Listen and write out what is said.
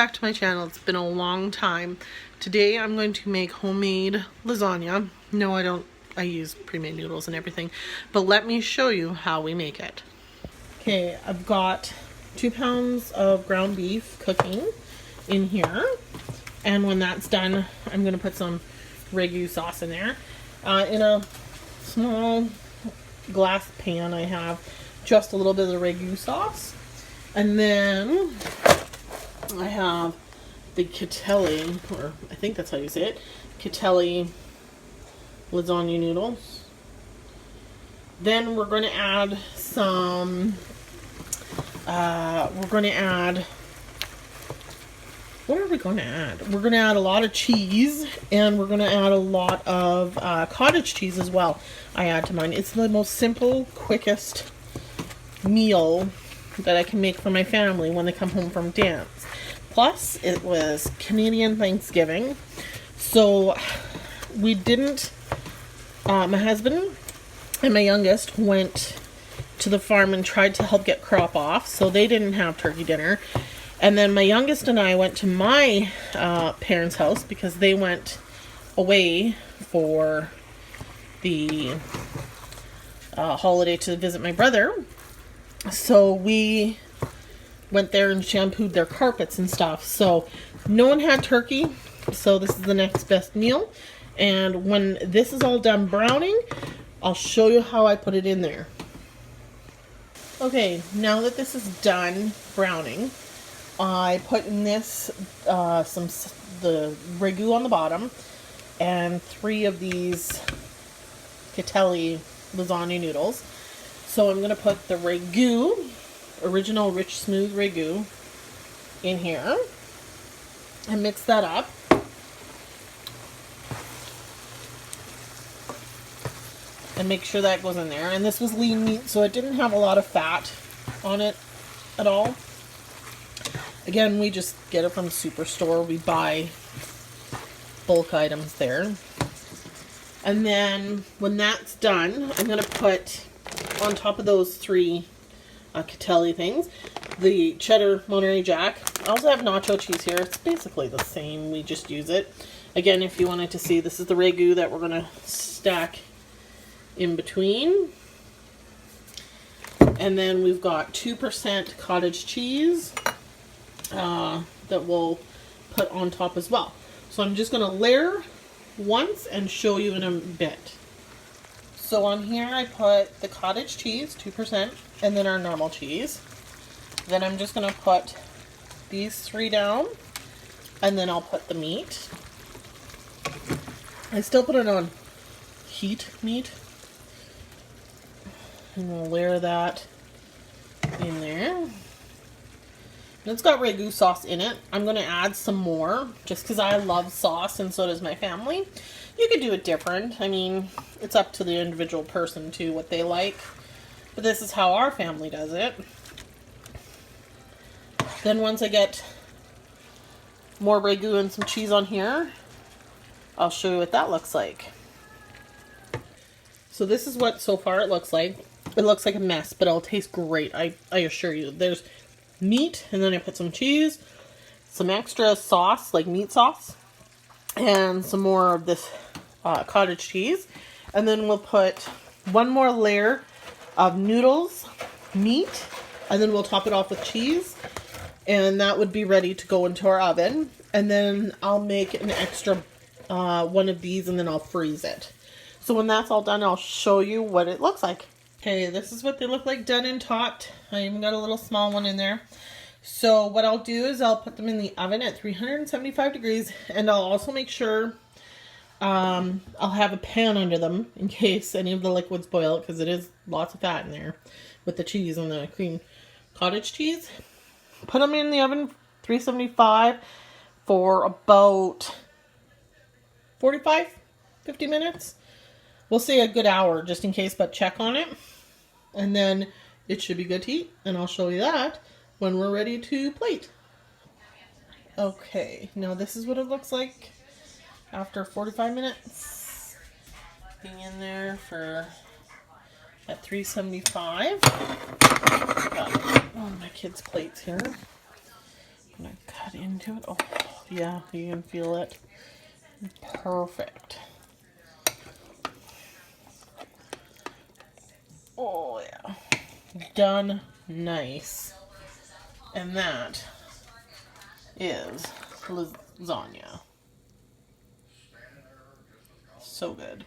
back to my channel. It's been a long time. Today I'm going to make homemade lasagna. No, I don't. I use pre-made noodles and everything. But let me show you how we make it. Okay, I've got 2 pounds of ground beef cooking in here. And when that's done, I'm going to put some ragu sauce in there. In a small glass pan, I have just a little bit of the ragu sauce. And then I have the Catelli, or I think that's how you say it, Catelli lasagna noodles. Then we're going to add some, what are we going to add? We're going to add a lot of cheese, and we're going to add a lot of cottage cheese as well. I add to mine. It's the most simple, quickest meal that I can make for my family when they come home from dance. Plus, it was Canadian Thanksgiving, so we didn't, my husband and my youngest went to the farm and tried to help get crop off, so they didn't have turkey dinner. And then my youngest and I went to my parents' house because they went away for the holiday to visit my brother. So we went there and shampooed their carpets and stuff. So no one had turkey, so this is the next best meal. And when this is all done browning, I'll show you how I put it in there. Okay, now that this is done browning, I put in this the ragu on the bottom and 3 of these Catelli lasagna noodles. So I'm going to put the ragu, original rich smooth ragu, in here and mix that up. And make sure that goes in there. And this was lean meat, so it didn't have a lot of fat on it at all. Again, we just get it from Superstore. We buy bulk items there. And then when that's done, I'm going to put on top of those 3 Catelli things the cheddar Monterey Jack. I also have nacho cheese here. It's basically the same. We just use it. Again, if you wanted to see, this is the ragu that we're going to stack in between. And then we've got 2% cottage cheese that we'll put on top as well. So I'm just going to layer once and show you in a bit. So on here I put the cottage cheese, 2%, and then our normal cheese. Then I'm just going to put these 3 down, and then I'll put the meat. I still put it on heat meat. And we'll layer that in there. And it's got ragu sauce in it. I'm going to add some more just because I love sauce and so does my family. You could do it different. I mean, it's up to the individual person too, what they like. But this is how our family does it. Then once I get more ragu and some cheese on here, I'll show you what that looks like. So this is what so far it looks like. It looks like a mess, but it'll taste great. I assure you. There's meat, and then I put some cheese, some extra sauce, like meat sauce, and some more of this cottage cheese. And then we'll put 1 more layer of noodles, meat, and then we'll top it off with cheese. And that would be ready to go into our oven. And then I'll make an extra one of these, and then I'll freeze it. So when that's all done, I'll show you what it looks like. Okay, this is what they look like done and topped. I even got a little small one in there. So what I'll do is I'll put them in the oven at 375 degrees, and I'll also make sure I'll have a pan under them in case any of the liquids boil, because it is lots of fat in there with the cheese and the cream cottage cheese. Put them in the oven 375 for about 45, 50 minutes. We'll say a good hour just in case, but check on it. And then it should be good to eat. And I'll show you that when we're ready to plate. Okay, now this is what it looks like after 45 minutes. Being in there for at 375. Got all my kids' plates here. I'm going to cut that into it. Oh, yeah, you can feel it. Perfect. Oh, yeah. Done. Nice. And that is lasagna. So good.